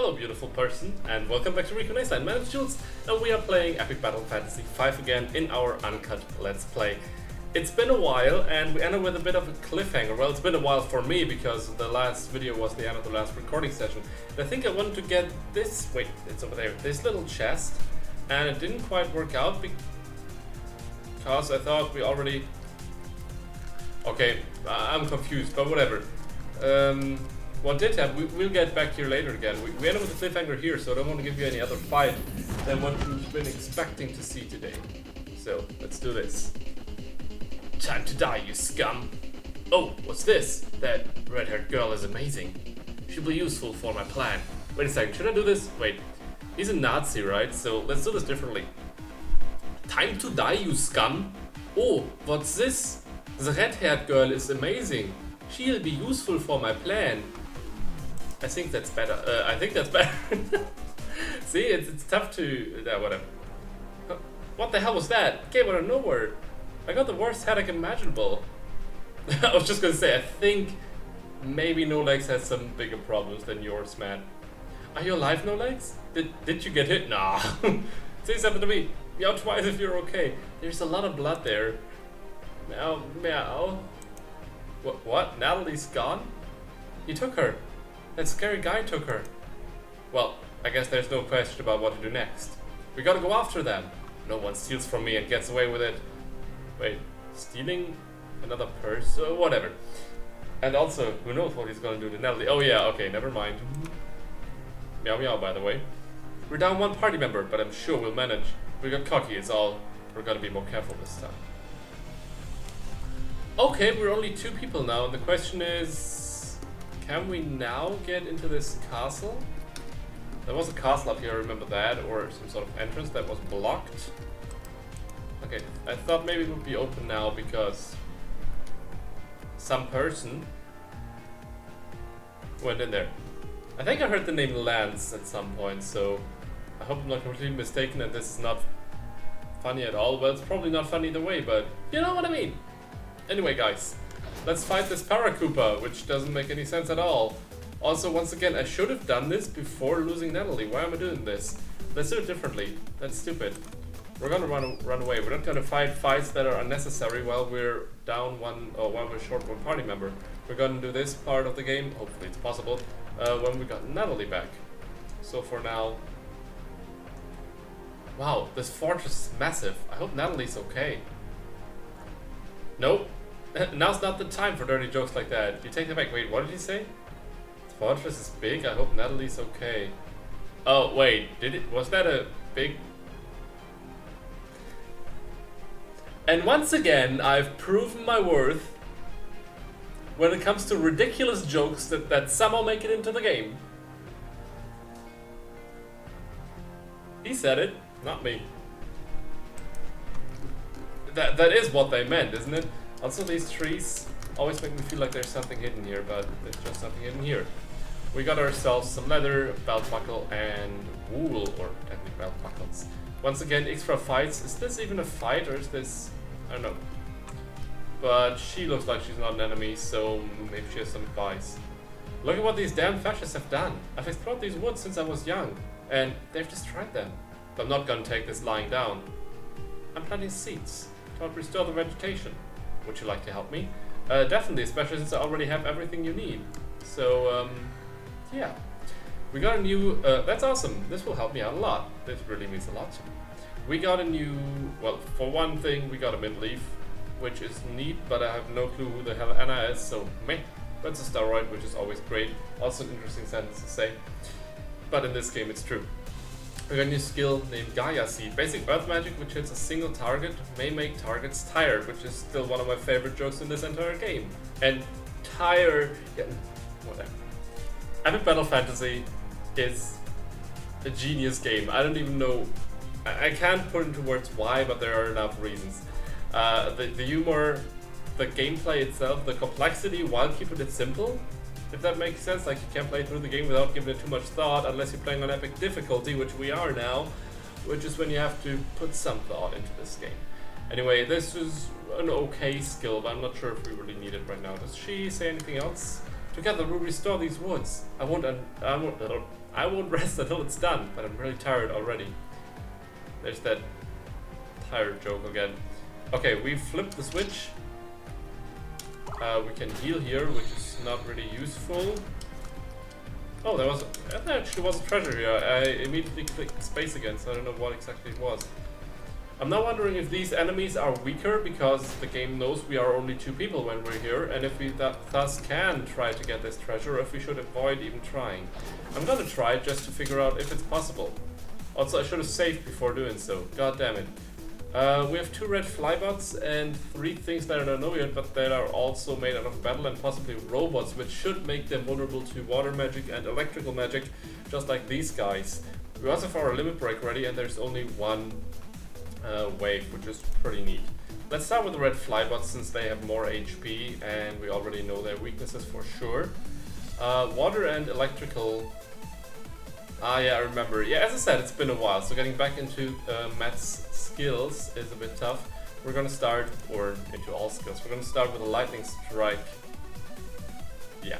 Hello beautiful person, and welcome back to RikuNaceLand. My name is Jules, and we are playing Epic Battle Fantasy 5 again in our Uncut Let's Play. It's been a while, and we ended with a bit of a cliffhanger. Well, it's been a while for me, because the last video was the end of the last recording session. And I think I wanted to get this, wait, it's over there, this little chest, and it didn't quite work out because I thought we already... Okay, I'm confused, but whatever. What did happen, we'll get back here later again. We ended with a cliffhanger here, so I don't want to give you any other fight than what you've been expecting to see today. So, let's do this. Time to die, you scum! Oh, what's this? That red-haired girl is amazing. She'll be useful for my plan. Wait a second, should I do this? Wait, he's a Nazi, right? So, let's do this differently. Time to die, you scum! Oh, what's this? The red-haired girl is amazing. She'll be useful for my plan. I think that's better. I think that's better. See, it's tough to... whatever. What the hell was that? Came out of nowhere. I got the worst headache imaginable. I was just gonna say, I think maybe No Legs has some bigger problems than yours, man. Are you alive, No Legs? Did you get hit? Nah. Say something to me. Meow twice if you're okay. There's a lot of blood there. Meow, meow. What? Natalie's gone? He took her. That scary guy took her. Well, I guess there's no question about what to do next. We gotta go after them. No one steals from me and gets away with it. Wait, stealing another purse? Whatever. And also, who knows what he's gonna do to Natalie? Oh yeah, okay, never mind. Meow meow, by the way. We're down one party member, but I'm sure we'll manage. We got cocky, it's all. We're gonna be more careful this time. Okay, we're only 2 people now, and the question is... Can we now get into this castle? There was a castle up here, I remember that, or some sort of entrance that was blocked. Okay, I thought maybe it would be open now because some person went in there. I think I heard the name Lance at some point, so I hope I'm not completely mistaken and this is not funny at all. Well, it's probably not funny either way, but you know what I mean. Anyway, guys. Let's fight this Paratrooper, which doesn't make any sense at all. Also, once again, I should have done this before losing Natalie. Why am I doing this? Let's do it differently. That's stupid. We're gonna run away. We're not gonna fight fights that are unnecessary while we're down while we're short one party member. We're gonna do this part of the game, hopefully it's possible, when we got Natalie back. So for now... Wow, this fortress is massive. I hope Natalie's okay. Nope. Now's not the time for dirty jokes like that. You take them back. Wait, what did he say? The fortress is big. I hope Natalie's okay. Oh, wait. Was that a big... And once again, I've proven my worth when it comes to ridiculous jokes that somehow make it into the game. He said it, not me. That is what they meant, isn't it? Also, these trees always make me feel like there's something hidden here, but there's just something hidden here. We got ourselves some leather, belt buckle, and wool, or technically belt buckles. Once again, extra fights. Is this even a fight, or is this... I don't know. But she looks like she's not an enemy, so maybe she has some advice. Look at what these damn fascists have done. I've explored these woods since I was young, and they've destroyed them. But I'm not gonna take this lying down. I'm planting seeds to help restore the vegetation. Would you like to help me? Definitely, especially since I already have everything you need. So, yeah. We got a new... that's awesome. This will help me out a lot. This really means a lot to me. We got a new... Well, for one thing, we got a mid-leaf, which is neat, but I have no clue who the hell Anna is, so meh. But it's a steroid, which is always great. Also an interesting sentence to say. But in this game, it's true. We got a new skill named Gaia Seed. Basic earth magic, which hits a single target, may make targets tired, which is still one of my favorite jokes in this entire game. And tire... Yeah, whatever. Epic Battle Fantasy is a genius game. I don't even know... I can't put into words why, but there are enough reasons. The humor, the gameplay itself, the complexity while keeping it simple. If that makes sense, like you can't play through the game without giving it too much thought unless you're playing on epic difficulty, which we are now, which is when you have to put some thought into this game. Anyway, this is an okay skill, but I'm not sure if we really need it right now. Does she say anything else to Together we'll restore these woods. I won't rest until it's done, but I'm really tired already. There's that tired joke again. Okay, we flipped the switch. We can heal here, which is not really useful. Oh, there actually was a treasure here. I immediately clicked space again, so I don't know what exactly it was. I'm now wondering if these enemies are weaker because the game knows we are only 2 people when we're here, and if we thus can try to get this treasure, or if we should avoid even trying. I'm gonna try it just to figure out if it's possible. Also, I should have saved before doing so. God damn it. We have 2 red flybots and 3 things that I don't know yet, but that are also made out of metal and possibly robots, which should make them vulnerable to water magic and electrical magic, just like these guys. We also have our limit break ready, and there's only 1 wave, which is pretty neat. Let's start with the red flybots since they have more HP and we already know their weaknesses for sure. Water and electrical. Ah yeah, I remember. Yeah, as I said, it's been a while, so getting back into Matt's skills is a bit tough. We're gonna start, or into all skills, we're gonna start with a lightning strike. Yeah,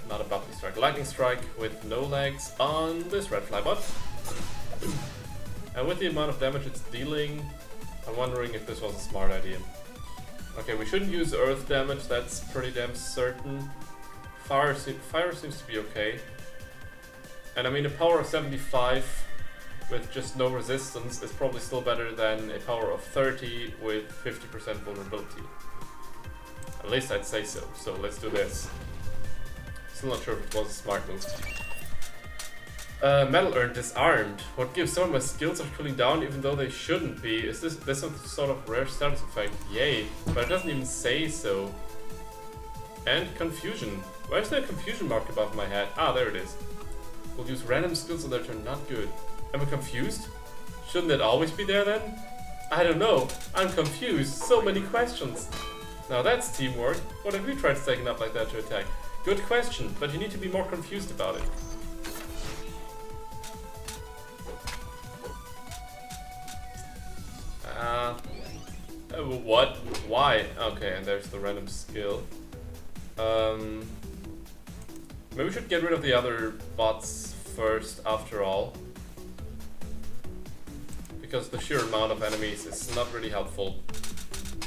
not a buffy strike. Lightning strike with no legs on this red flybot. And with the amount of damage it's dealing, I'm wondering if this was a smart idea. Okay, we shouldn't use earth damage, that's pretty damn certain. Fire seems to be okay. And I mean, a power of 75 with just no resistance is probably still better than a power of 30 with 50% vulnerability. At least I'd say so. So let's do this. Still not sure if it was a smart move. Metal earned disarmed. What gives someone with skills of cooling down even though they shouldn't be? Is this some sort of rare status effect? Yay, but it doesn't even say so. And confusion. Why is there a confusion mark above my head? Ah, there it is. We'll use random skills on their turn. Not good. Am I confused? Shouldn't it always be there then? I don't know. I'm confused. So many questions. Now that's teamwork. What if we tried stacking up like that to attack? Good question, but you need to be more confused about it. What? Why? Okay, and there's the random skill. Maybe we should get rid of the other bots first, after all. Because the sheer amount of enemies is not really helpful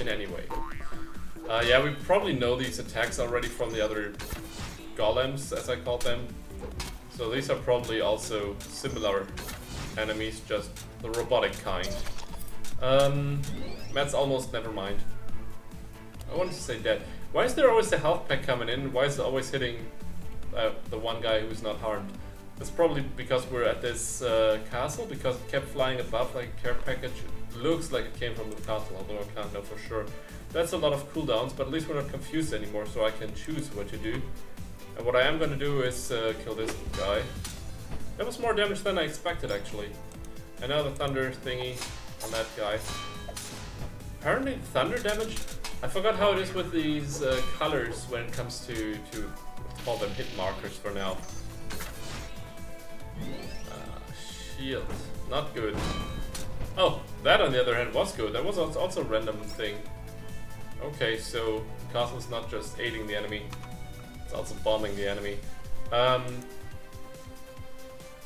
in any way. Yeah, we probably know these attacks already from the other golems, as I call them. So these are probably also similar enemies, just the robotic kind. Matt's almost never mind. I wanted to say dead. Why is there always a health pack coming in? Why is it always hitting the one guy who's not harmed? It's probably because we're at this castle, because it kept flying above like a care package. It looks like it came from the castle, although I can't know for sure. That's a lot of cooldowns, but at least we're not confused anymore, so I can choose what to do. And what I am gonna do is kill this guy. That was more damage than I expected, actually. And now the thunder thingy on that guy. Apparently thunder damage? I forgot how it is with these colors when it comes to let's call them hit markers for now. Shield, not good. Oh, that on the other hand was good. That was also a random thing. Okay, so the castle is not just aiding the enemy, it's also bombing the enemy.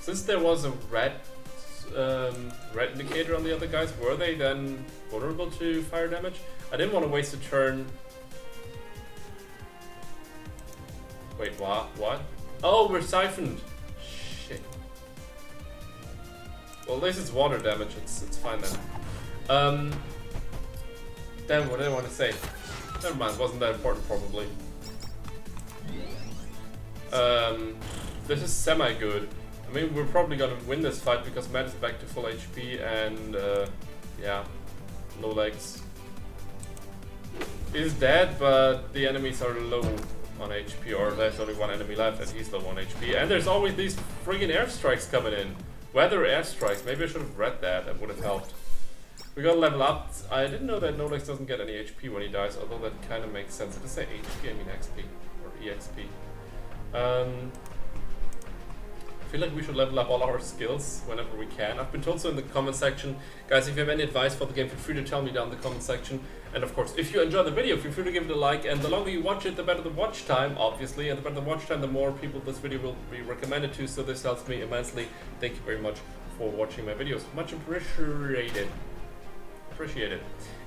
Since there was a red indicator on the other guys, were they then vulnerable to fire damage? I didn't want to waste a turn. Wait, what? Oh, we're siphoned. Shit. Well, this is water damage. It's fine then. Damn, what did I want to say? Never mind. Wasn't that important, probably. This is semi-good. I mean, we're probably gonna win this fight because Matt is back to full HP and yeah, no legs. He's dead, but the enemies are low on HP, or there's only one enemy left and he's low on HP. And there's always these friggin' airstrikes coming in. Weather airstrikes, maybe I should have read that, that would have helped. We gotta level up. I didn't know that Nolex doesn't get any HP when he dies, although that kind of makes sense. Did I say HP? I mean XP, or EXP. I feel like we should level up all our skills whenever we can. I've been told so in the comment section. Guys, if you have any advice for the game, feel free to tell me down in the comment section. And of course, if you enjoy the video, feel free to give it a like. And the longer you watch it, the better the watch time, obviously. And the better the watch time, the more people this video will be recommended to. So this helps me immensely. Thank you very much for watching my videos. Much appreciated.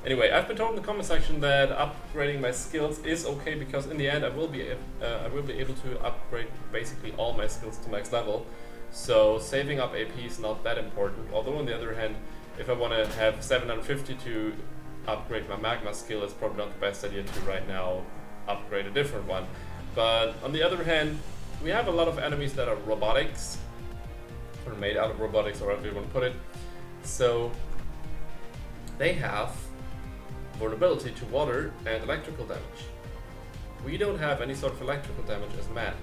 Anyway, I've been told in the comment section that upgrading my skills is okay because in the end I will be able to upgrade basically all my skills to max level. So saving up AP is not that important. Although on the other hand, if I want to have 750 to upgrade my magma skill, it's probably not the best idea to right now upgrade a different one. But on the other hand, we have a lot of enemies that are robotics, or made out of robotics, or however you want to put it. So they have vulnerability to water and electrical damage. We don't have any sort of electrical damage as man.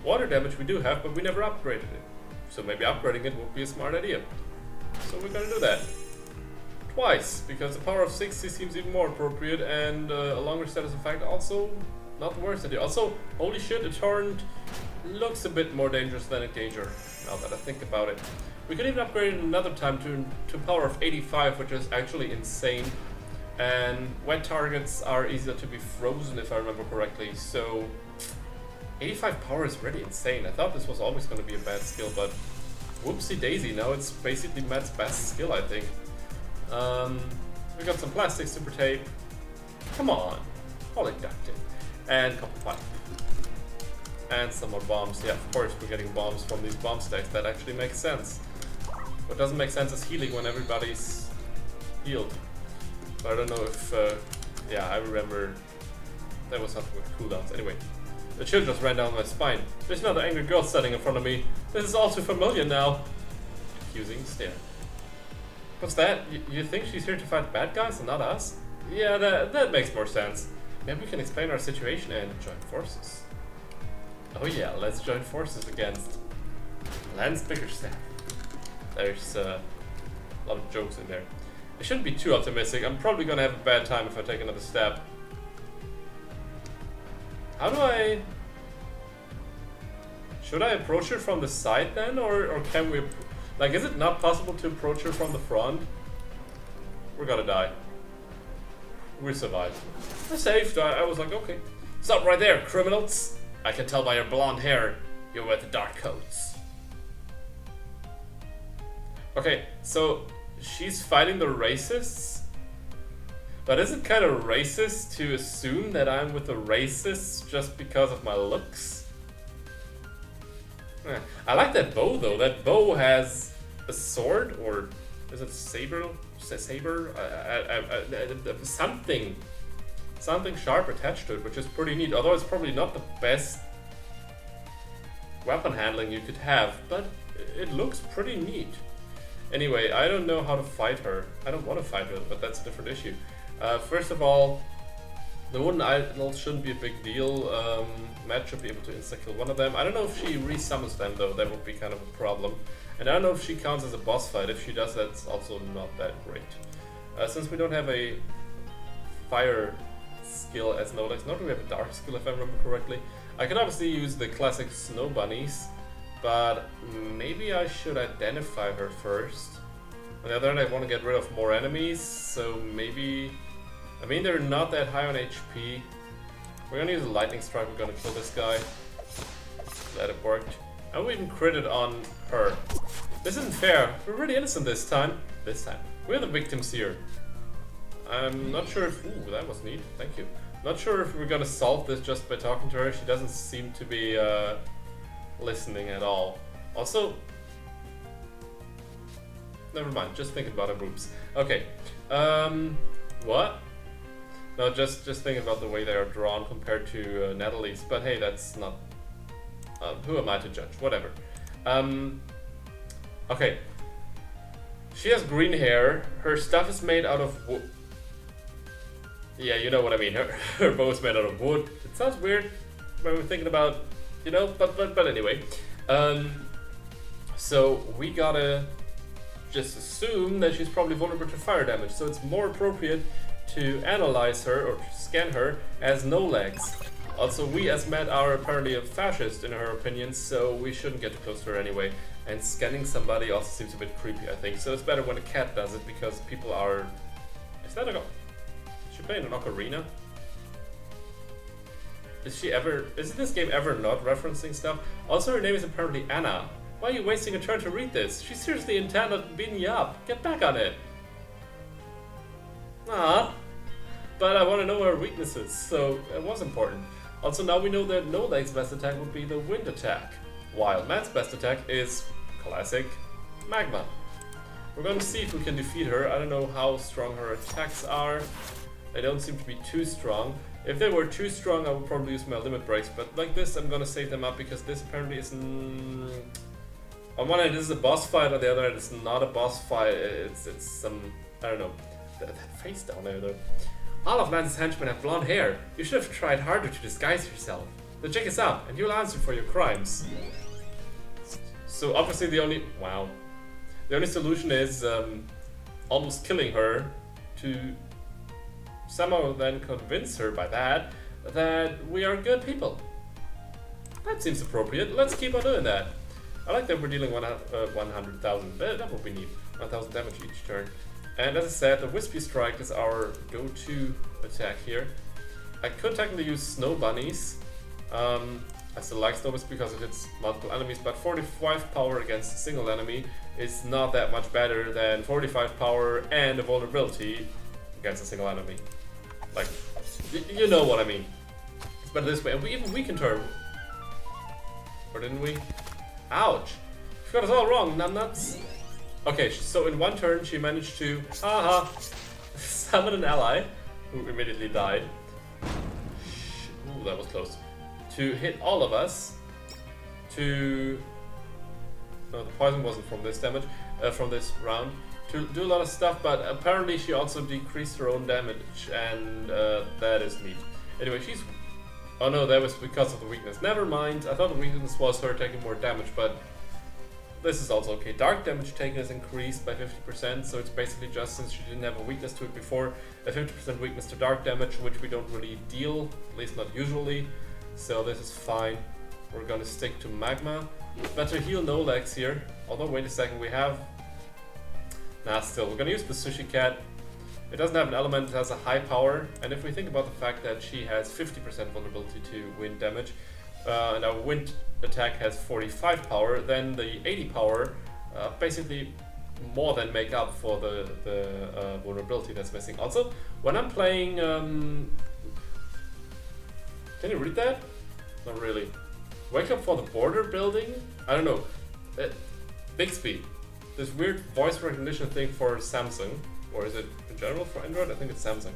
Water damage we do have, but we never upgraded it. So maybe upgrading it would be a smart idea. So we're gonna do that. Twice, because the power of 60 seems even more appropriate, and a longer status effect also not the worst idea. Also, holy shit, a torrent looks a bit more dangerous than a danger, now that I think about it. We could even upgrade it another time to power of 85, which is actually insane. And wet targets are easier to be frozen, if I remember correctly. So 85 power is really insane. I thought this was always going to be a bad skill, but whoopsie daisy, now it's basically Matt's best skill, I think. We got some plastic super tape. Come on, poly duct tape. And copper pipe. And some more bombs. Yeah, of course we're getting bombs from these bomb stacks. That actually makes sense. What doesn't make sense is healing when everybody's healed. But I don't know if, yeah, I remember there was something with cooldowns. Anyway, the chill just ran down my spine. There's another angry girl standing in front of me. This is all too familiar now. Accusing stare. What's that? You think she's here to fight bad guys and not us? Yeah, that makes more sense. Maybe we can explain our situation and join forces. Oh yeah, let's join forces against Land's Bickerstaff. There's a lot of jokes in there. I shouldn't be too optimistic. I'm probably gonna have a bad time if I take another step. How do I... Should I approach her from the side then? Or can we... Like, is it not possible to approach her from the front? We're gonna die. We survived. I saved. I was like, okay. Stop right there, criminals! I can tell by your blonde hair you wear the dark coats. Okay, so she's fighting the racists? But is it kind of racist to assume that I'm with the racists just because of my looks? I like that bow though. That bow has a sword, or is it saber? Saber? Something sharp attached to it, which is pretty neat. Although it's probably not the best weapon handling you could have, but it looks pretty neat. Anyway, I don't know how to fight her. I don't want to fight her, but that's a different issue. First of all, the wooden idols shouldn't be a big deal. Matt should be able to insta-kill one of them. I don't know if she resummons them though, that would be kind of a problem. And I don't know if she counts as a boss fight. If she does, that's also not that great. Since we don't have a fire skill as Nolex, nor do we have a dark skill if I remember correctly. I could obviously use the classic snow bunnies, but maybe I should identify her first. On the other hand, I want to get rid of more enemies, so maybe... I mean, they're not that high on HP. We're gonna use a lightning strike, we're gonna kill this guy. Glad it worked. And we even critted on her. This isn't fair. We're really innocent this time. We're the victims here. I'm not sure if... Ooh, that was neat. Thank you. Not sure if we're gonna solve this just by talking to her. She doesn't seem to be listening at all. Also... Never mind, just thinking about our groups. Okay. What? No, just thinking about the way they are drawn compared to Natalie's. But hey, that's not... who am I to judge? Whatever. Okay. She has green hair. Her stuff is made out of wood. Yeah, you know what I mean. Her bow is made out of wood. It sounds weird when we're thinking about, you know, but anyway. So we gotta just assume that she's probably vulnerable to fire damage. So it's more appropriate to analyze her or to scan her as no legs. Also, we as Matt are apparently a fascist in her opinion, so we shouldn't get too close to her anyway. And scanning somebody also seems a bit creepy, I think. So it's better when a cat does it, because people are... Is that a... Is she playing an ocarina? Is this game ever not referencing stuff? Also, her name is apparently Anna. Why are you wasting a turn to read this? She seriously intended on beating you up. Get back on it. Ah. But I want to know her weaknesses, so it was important. Also, now we know that No Leg's best attack would be the wind attack, while Matt's best attack is classic magma. We're going to see if we can defeat her. I don't know how strong her attacks are. They don't seem to be too strong. If they were too strong, I would probably use my limit breaks, but like this, I'm going to save them up because this apparently isn't... On one hand, this is a boss fight, on the other hand, it's not a boss fight. It's some... I don't know. That face down there, though. All of Lance's henchmen have blonde hair. You should have tried harder to disguise yourself. The jig is up, and you'll answer for your crimes. So obviously the only... Wow. The only solution is almost killing her to somehow then convince her by that we are good people. That seems appropriate. Let's keep on doing that. I like that we're dealing 100,000. That would be neat. 1,000 damage each turn. And as I said, the Wispy Strike is our go-to attack here. I could technically use Snow Bunnies. I still like Snow Bunnies because it hits multiple enemies, but 45 power against a single enemy is not that much better than 45 power and a vulnerability against a single enemy. Like, you know what I mean. It's better this way, and we even weakened her. Or didn't we? Ouch! She got us all wrong, numbnuts. Okay, so in one turn she managed to, summon an ally, who immediately died. Ooh, that was close. To hit all of us, to... No, the poison wasn't from this damage, from this round. To do a lot of stuff, but apparently she also decreased her own damage, and that is neat. Anyway, she's... Oh no, that was because of the weakness. Never mind, I thought the weakness was her taking more damage, but... This is also okay. Dark damage taken is increased by 50%, so it's basically just, since she didn't have a weakness to it before, a 50% weakness to dark damage, which we don't really deal, at least not usually. So this is fine. We're gonna stick to magma. Better heal No Legs here. Although, wait a second, we have... Nah, still, we're gonna use the Sushi Cat. It doesn't have an element, it has a high power, and if we think about the fact that she has 50% vulnerability to wind damage, and our wind attack has 45 power, then the 80 power basically more than make up for the vulnerability that's missing. Also, when I'm playing... Can you read that? Not really. Wake up for the border building? I don't know. Bixby. This weird voice recognition thing for Samsung. Or is it in general for Android? I think it's Samsung.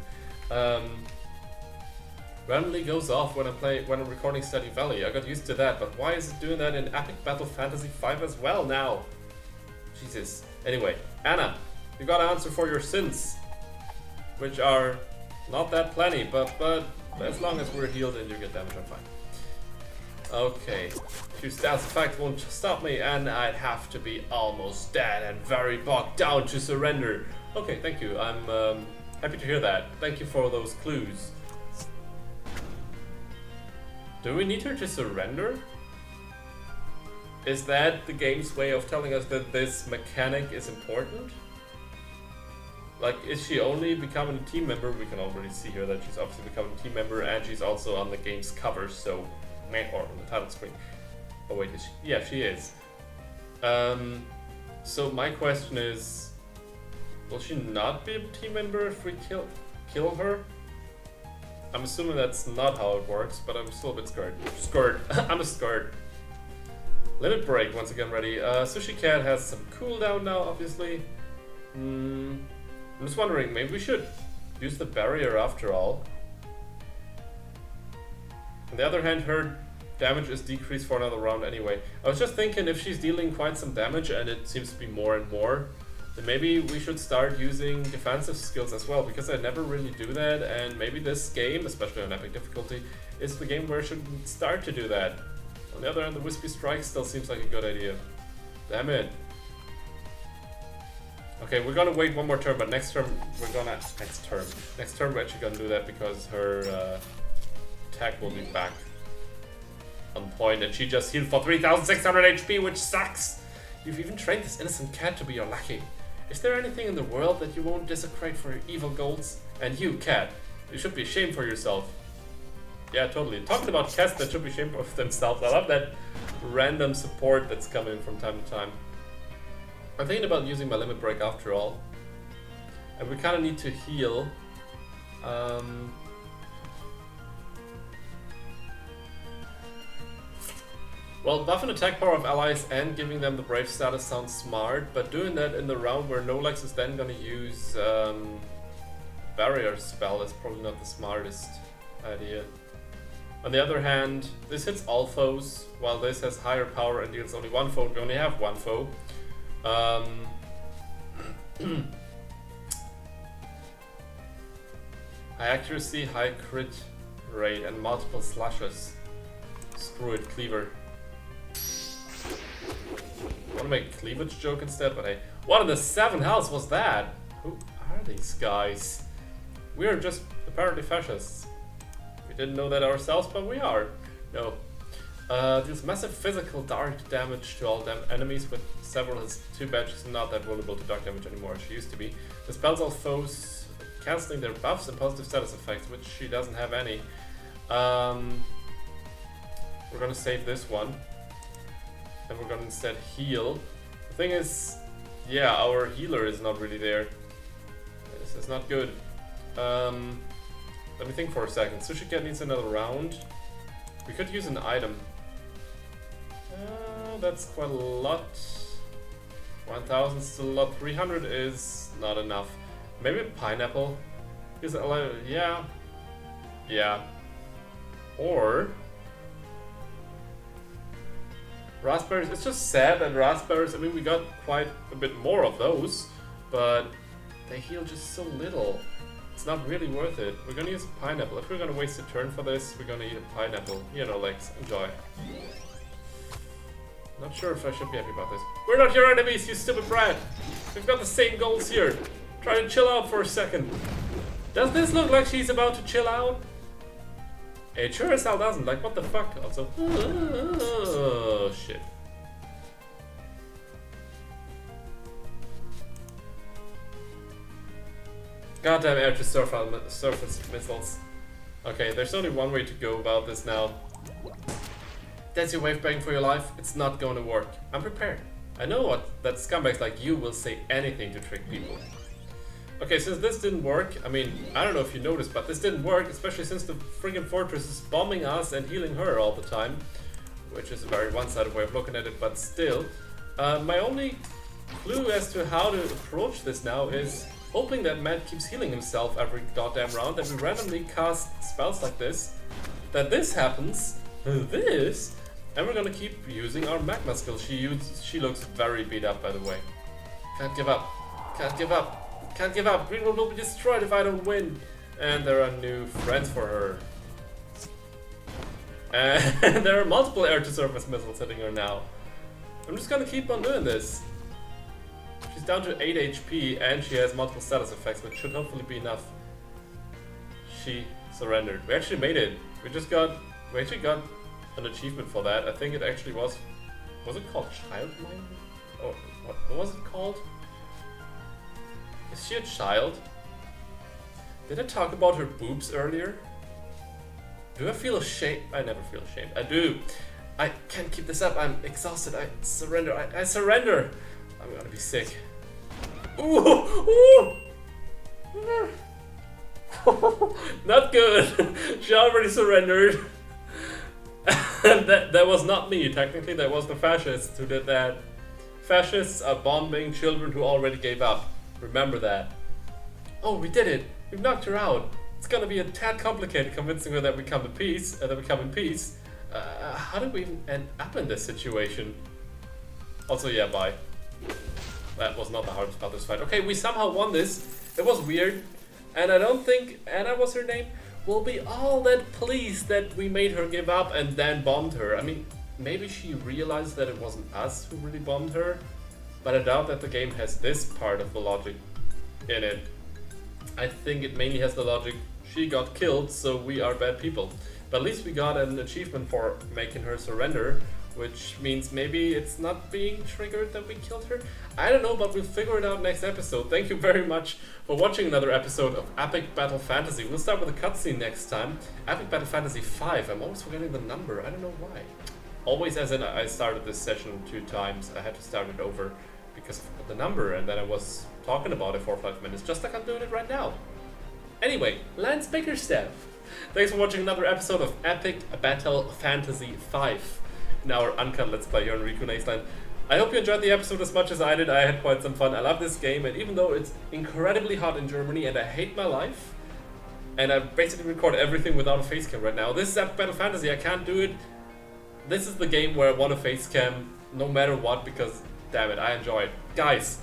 Randomly goes off when I'm recording Stardew Valley. I got used to that, but why is it doing that in Epic Battle Fantasy 5 as well now? Jesus. Anyway, Anna, you gotta answer for your sins, which are not that plenty, but as long as we're healed and you get damage, I'm fine. Okay, few stats effect won't stop me, and I'd have to be almost dead and very bogged down to surrender. Okay, thank you. I'm happy to hear that. Thank you for those clues. Do we need her to surrender? Is that the game's way of telling us that this mechanic is important? Like, is she only becoming a team member? We can already see here that she's obviously becoming a team member, and she's also on the game's cover, so... or on the title screen. Oh wait, is she? Yeah, she is. So my question is... Will she not be a team member if we kill her? I'm assuming that's not how it works, but I'm still a bit scared. I'm scared. Limit break, once again ready. Sushi Cat has some cooldown now, obviously. I'm just wondering, maybe we should use the barrier after all. On the other hand, her damage is decreased for another round anyway. I was just thinking, if she's dealing quite some damage, and it seems to be more and more, then maybe we should start using defensive skills as well, because I never really do that, and maybe this game, especially on epic difficulty, is the game where I should start to do that. On the other hand, the Wispy Strike still seems like a good idea. Damn it. Okay, we're gonna wait one more turn, but next turn we're actually gonna do that because her attack will be back on point, and she just healed for 3600 HP, which sucks. You've even trained this innocent cat to be your lackey. Is there anything in the world that you won't desecrate for your evil goals? And you, cat, you should be ashamed for yourself. Yeah, totally. Talking about cats that should be ashamed of themselves. I love that random support that's coming from time to time. I'm thinking about using my limit break after all. And we kind of need to heal. Well, buffing attack power of allies and giving them the brave status sounds smart, but doing that in the round where Nolex is then gonna use barrier spell is probably not the smartest idea. On the other hand, this hits all foes, while this has higher power and deals only one foe. We only have one foe. High accuracy, high crit rate, and multiple slashes. Screw it, cleaver. I want to make a cleavage joke instead, but hey. What in the 7 hells was that? Who are these guys? We are just apparently fascists. We didn't know that ourselves, but we are. No. Deals massive physical dark damage to all enemies with several his 2 badges, not that vulnerable to dark damage anymore as she used to be. Dispels all foes, cancelling their buffs and positive status effects, which she doesn't have any. We're gonna save this one. And we're gonna instead heal. The thing is, yeah, our healer is not really there. This is not good. Let me think for a second. Sushi Cat needs another round. We could use an item. That's quite a lot. 1000 is still a lot. 300 is not enough. Maybe a pineapple. Is it allowed? Yeah. Yeah. Or raspberries. It's just sad that raspberries, I mean, we got quite a bit more of those, but they heal just so little. It's not really worth it. We're gonna use a pineapple. If we're gonna waste a turn for this, we're gonna eat a pineapple. You know, Lex, enjoy. Not sure if I should be happy about this. We're not your enemies, you stupid brat! We've got the same goals here. Try to chill out for a second. Does this look like she's about to chill out? It sure as hell doesn't. Like, what the fuck? Also, oh shit. Goddamn air to surface missiles. Okay, there's only one way to go about this now. That's your wave begging for your life. It's not going to work. I'm prepared. I know what that scumbags like you will say anything to trick people. Okay, since this didn't work, I mean, I don't know if you noticed, but this didn't work, especially since the friggin' fortress is bombing us and healing her all the time, which is a very one-sided way of looking at it, but still. My only clue as to how to approach this now is hoping that Matt keeps healing himself every goddamn round, that we randomly cast spells like this, that this happens, this, and we're gonna keep using our magma skill. She looks very beat up, by the way. Can't give up. Can't give up. Can't give up. Greenwood will be destroyed if I don't win. And there are new friends for her. And there are multiple air-to-surface missiles hitting her now. I'm just gonna keep on doing this. She's down to 8 HP and she has multiple status effects, which should hopefully be enough. She surrendered. We actually made it. We actually got an achievement for that. I think it actually was it called Child Mining? Oh, what was it called? Is she a child? Did I talk about her boobs earlier? Do I feel ashamed? I never feel ashamed. I do. I can't keep this up. I'm exhausted. I surrender. I surrender. I'm gonna be sick. Ooh! Ooh! Not good. She already surrendered. that was not me. Technically, that was the fascists who did that. Fascists are bombing children who already gave up. Remember that. Oh, we did it! We've knocked her out. It's gonna be a tad complicated convincing her that we come in peace. How did we even end up in this situation? Also, yeah, bye. That was not the hardest part of this fight. Okay, we somehow won this. It was weird, and I don't think Anna was her name will be all that pleased that we made her give up and then bombed her. I mean, maybe she realized that it wasn't us who really bombed her. But I doubt that the game has this part of the logic in it. I think it mainly has the logic She got killed, so we are bad people. But at least we got an achievement for making her surrender, which means maybe it's not being triggered that we killed her. I don't know, but we'll figure it out next episode. Thank you very much for watching another episode of Epic Battle Fantasy. We'll start with a cutscene next time. Epic Battle Fantasy 5. I'm always forgetting the number. I don't know why. Always, as in I started this session 2 times. I had to start it over because of the number, and then I was talking about it for 5 minutes, just like I'm doing it right now. Anyway, Lance Bickerstaff. Thanks for watching another episode of Epic Battle Fantasy 5 in our Uncut Let's Play here on RikuNaceLand. I hope you enjoyed the episode as much as I did. I had quite some fun. I love this game, and even though it's incredibly hot in Germany and I hate my life, and I basically record everything without a face cam right now. This is Epic Battle Fantasy. I can't do it. This is the game where I want a face cam no matter what, because damn it, I enjoy it. Guys,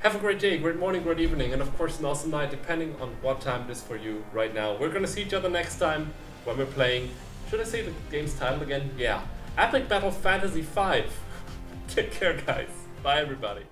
have a great day, great morning, great evening, and of course an awesome night, depending on what time it is for you right now. We're gonna see each other next time when we're playing, should I say the game's title again? Yeah, Epic Battle Fantasy 5. Take care, guys. Bye, everybody.